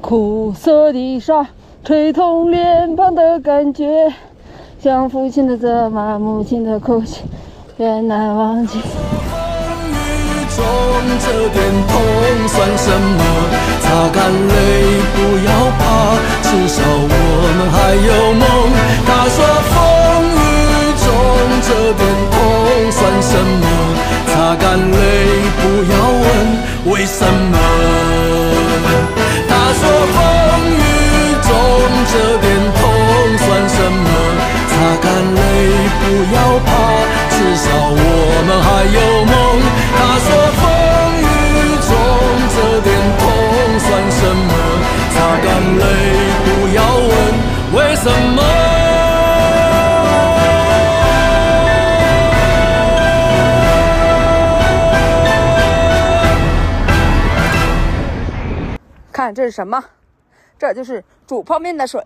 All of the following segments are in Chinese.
苦涩的沙吹痛脸庞的感觉，像父亲的责骂，母亲的哭泣，越难忘记。风雨中这点痛算什么？擦干泪，不要怕，至少我们还有梦。他说风雨中这点痛算什么？擦干泪，不要问为什么。他说风雨中这点痛算什么？擦干泪，不要怕，至少我们还有梦。他说风雨中这点痛算什么？擦干泪，不要问为什么。看这是什么？这就是煮泡面的水。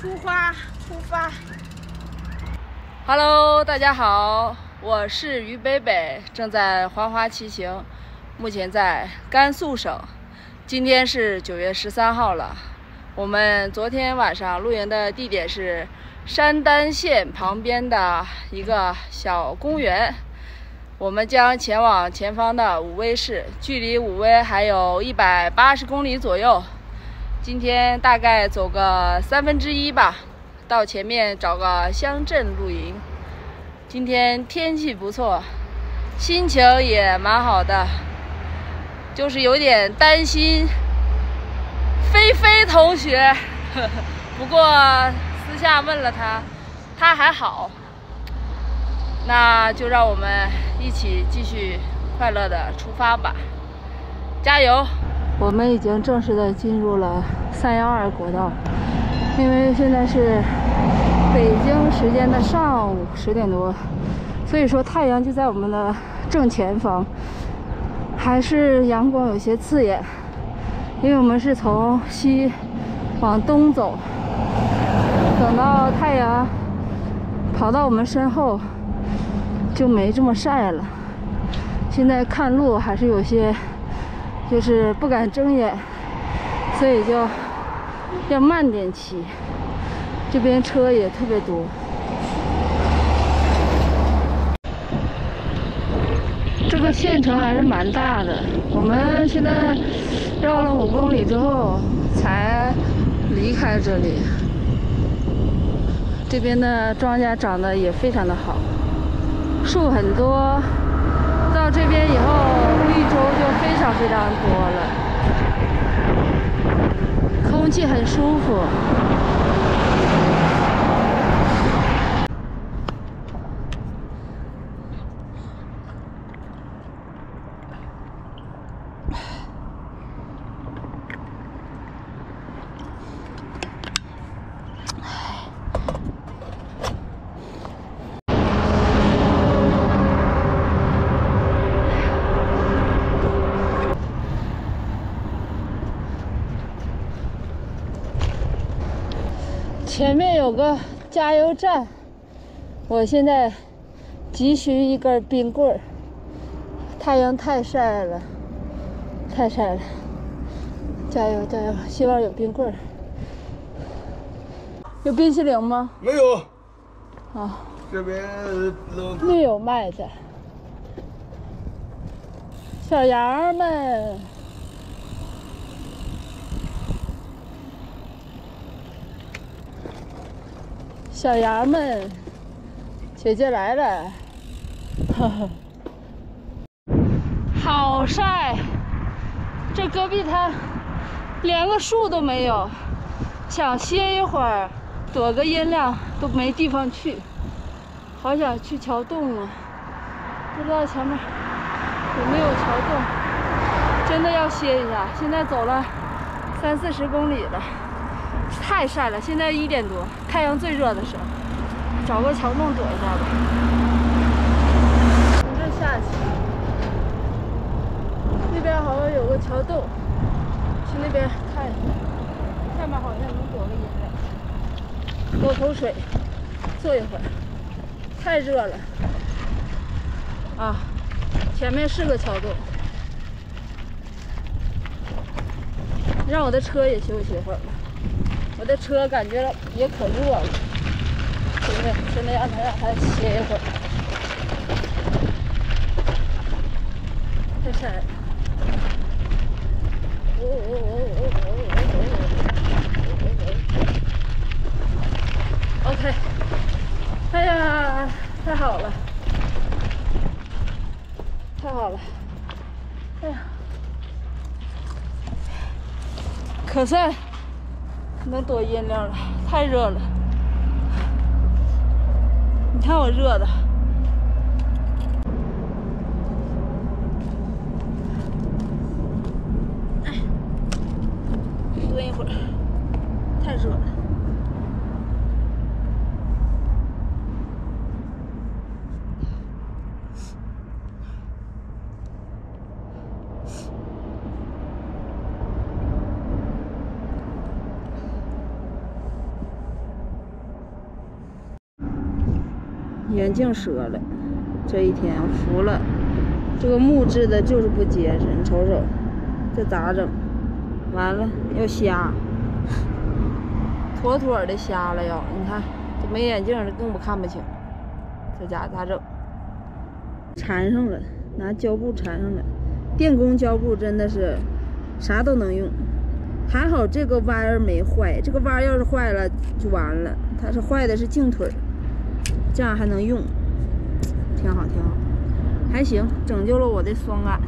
出发。Hello， 大家好，我是于北北，正在环华骑行，目前在甘肃省。今天是9月13号了。我们昨天晚上露营的地点是山丹县旁边的一个小公园。我们将前往前方的武威市，距离武威还有180公里左右。今天大概走个1/3吧，到前面找个乡镇露营。今天天气不错，心情也蛮好的，就是有点担心菲菲同学，不过私下问了他还好。那就让我们一起继续快乐的出发吧，加油！我们已经正式的进入了312国道，因为现在是北京时间的上午10点多，所以说太阳就在我们的正前方，还是阳光有些刺眼，因为我们是从西往东走，等到太阳跑到我们身后就没这么晒了。现在看路还是有些就是不敢睁眼，所以就要慢点骑。这边车也特别多。这个县城还是蛮大的，我们现在绕了5公里之后才离开这里。这边的庄稼长得也非常的好，树很多，到这边以后绿洲就非常多了，空气很舒服。前面有个加油站，我现在急需一根冰棍儿。太阳太晒了，加油加油！希望有冰棍儿。有冰淇淋吗？没有。啊，这边没有卖的。小羊们。小羊们，姐姐来了，呵呵，好晒！这戈壁滩连个树都没有，想歇一会儿，躲个阴凉都没地方去，好想去桥洞啊！不知道前面有没有桥洞，真的要歇一下。现在走了30-40公里了。太晒了，现在1点多，太阳最热的时候，找个桥洞躲一下吧。从这下去，那边好像有个桥洞，去那边看一下，下面好像能躲个阴凉。喝口水，坐一会儿，太热了。啊，前面是个桥洞，让我的车也休息一会儿吧。我的车感觉也可热了，真的让它歇一会儿，太晒了。OK， 哎呀，太好了，哎呀，可算能躲阴凉了，太热了。你看我热的。蹲一会儿，太热了。眼镜折了，这一天我服了。这个木质的就是不结实，你瞅瞅，这咋整？完了要瞎，妥妥的瞎了要。你看这没眼镜的更不看不清，这家咋整？缠上了，拿胶布缠上了。电工胶布真的是啥都能用。还好这个弯儿没坏，这个弯儿要是坏了就完了。它是坏的是镜腿，这样还能用，挺好挺好，还行，拯救了我的双眼。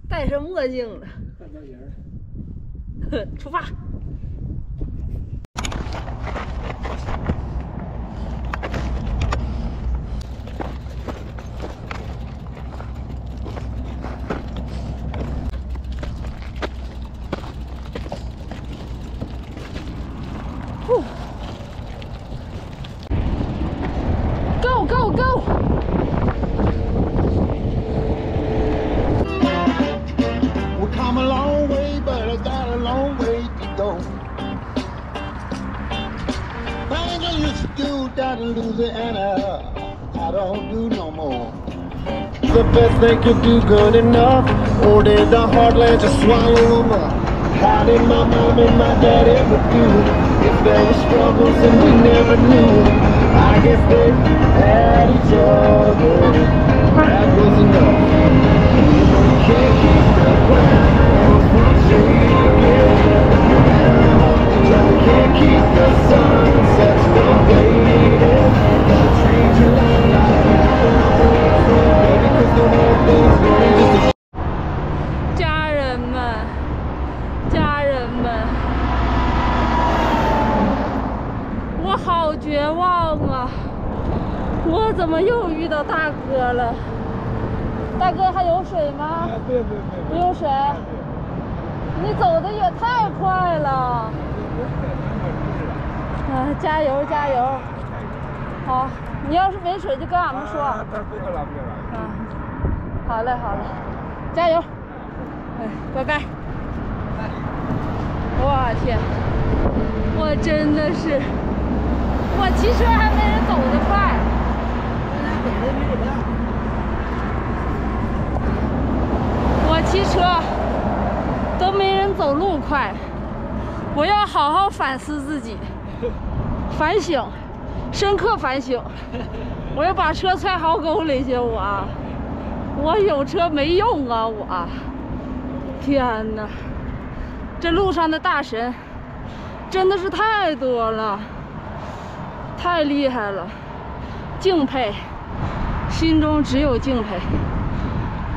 戴上墨镜了，看到人，出发。Go go go！ Come a long way, but I got a long way to go. Things I used to do down in Louisiana, I don't do no more. The best they could do good enough, or did the heartland just swallow them up? How did my mom and my dad ever do it? If there were struggles and we never knew it, I guess they had each other. That was enough. You can't keep the ground. Can't keep the sunsets from fading. Change your life, baby, 'cause the world goes great. 家人们，家人们，我好绝望啊！我怎么又遇到大哥了？大哥还有水吗？不用水。你走的也太快了。加油加油！好，你要是没水就跟俺们说。好嘞好嘞，加油！拜拜。我天，我真的是，我骑车还没人走得快。我骑车都没人走路快，我要好好反思自己。反省，深刻反省。我要把车踹壕沟里去，我有车没用啊！天哪，这路上的大神真的是太多了，太厉害了，敬佩，心中只有敬佩。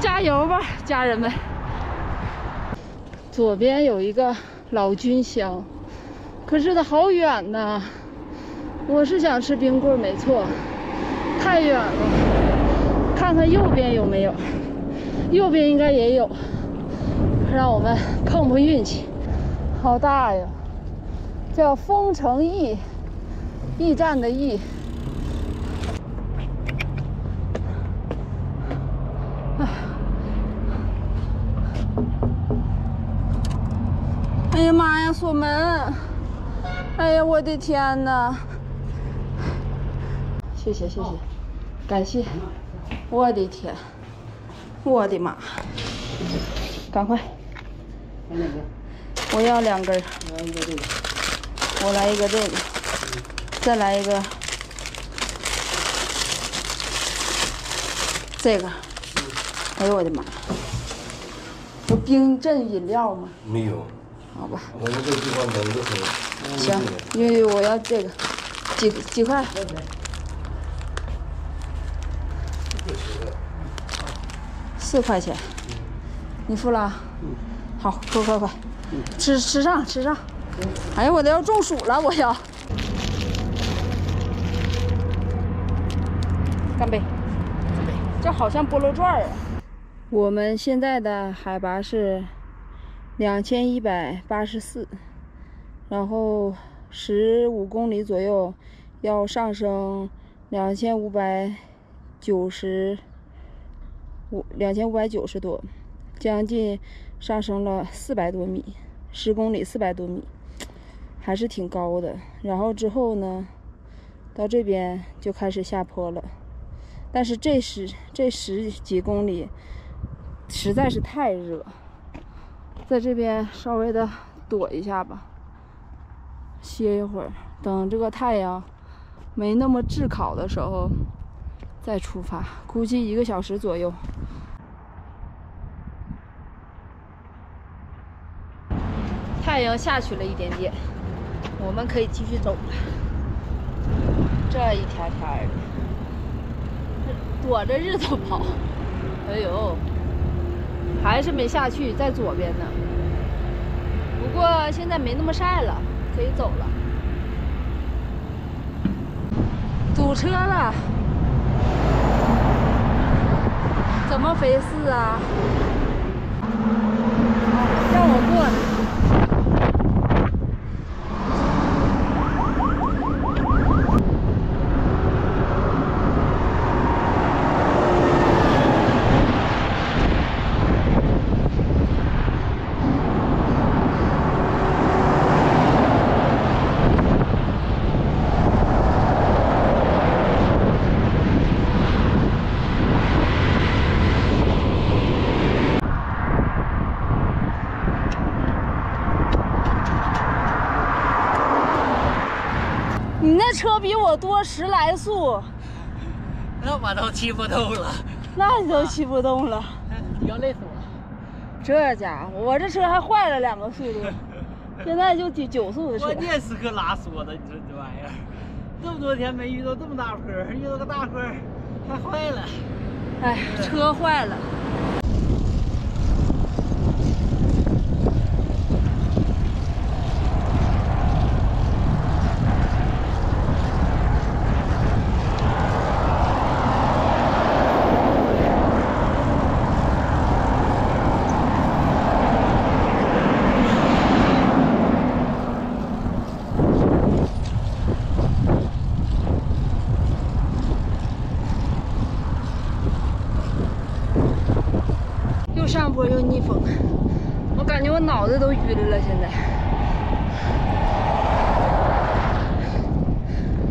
加油吧，家人们！左边有一个老君香，可是它好远呐。我是想吃冰棍没错，太远了。看看右边有没有，右边应该也有，让我们碰碰运气。好大呀，叫丰城驿，驿站的驿。哎呀妈呀，锁门！哎呀，我的天哪！谢谢谢谢，感谢！我的天，我的妈！赶快！我要2根。我来一个这个，再来一个这个。哎呦我的妈！有冰镇饮料吗？没有。好吧。我们这地方冷得很。行，因为我要这个，几块？4块钱，你付了？好，快，吃上。哎呀，我都要中暑了，我要。干杯！干杯！这好像菠萝串啊。我们现在的海拔是2184，然后15公里左右要上升2590多，将近上升了400多米，10公里400多米，还是挺高的。然后之后呢，到这边就开始下坡了，但是这十几公里实在是太热，在这边稍微的躲一下吧，歇一会儿，等这个太阳没那么炙烤的时候再出发，估计1个小时左右。太阳下去了一点点，我们可以继续走了。这一天天的，躲着日头跑，哎呦，还是没下去，在左边呢。不过现在没那么晒了，可以走了。堵车了，怎么回事啊？让我过呢。你那车比我多10来速，那我都骑不动了。那你都骑不动了，你要累死我了。这家伙，我这车还坏了2个速度，现在就9速的车。关键时刻拉缩的，你说这玩意儿，这么多天没遇到这么大坡，遇到个大坡还坏了。哎，车坏了。又上坡又逆风，我感觉我脑子都晕了。现在，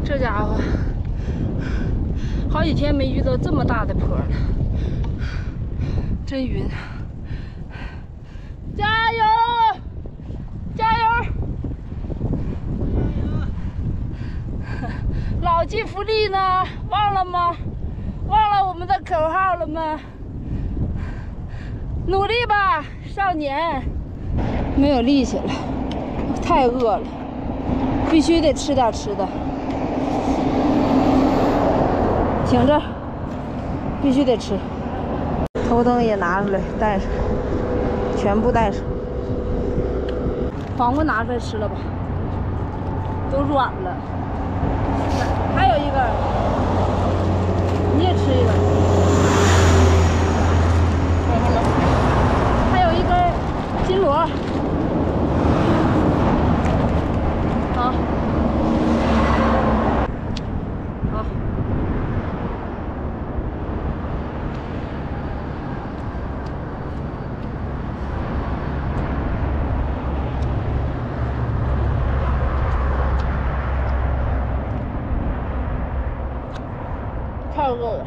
这家伙好几天没遇到这么大的坡了，真晕。加油！加油！老骥伏枥呢？忘了吗？忘了我们的口号了吗？努力吧，少年！没有力气了，太饿了，必须得吃点吃的。挺着，必须得吃。头灯也拿出来带上，全部带上。黄瓜拿出来吃了吧，都软了。还有一根，你也吃一个。还有一根金螺。好，好。太饿了。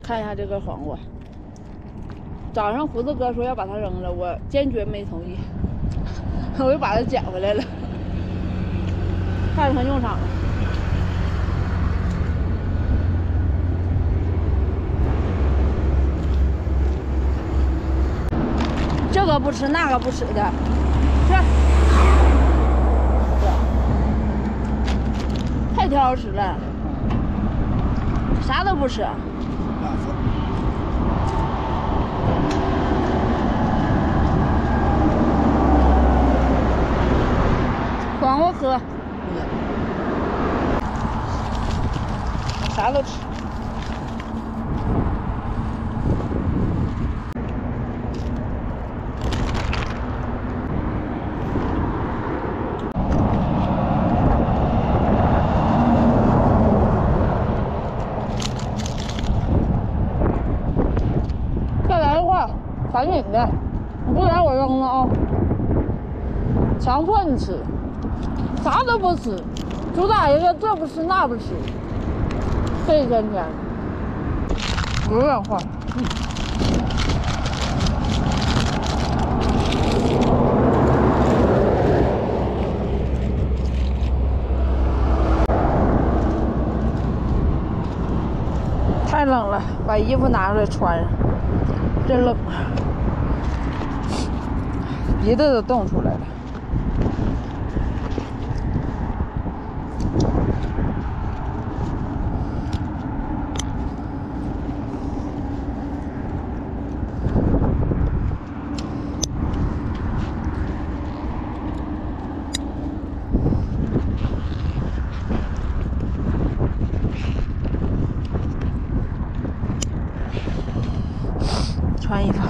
看一下这根黄瓜，早上胡子哥说要把它扔了，我坚决没同意，我就把它捡回来了，派上用场了。这个不吃，那个不吃的，吃。太挑食了，啥都不吃。黄瓜喝。啥都吃。再来一块，赶紧的，你不来我扔了啊！强迫你吃，啥都不吃，主打一个这不吃那不吃，这一天天有点坏。太冷了，把衣服拿出来穿上，真冷，鼻子都冻出来了。穿衣服。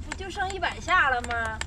不就剩100下了吗？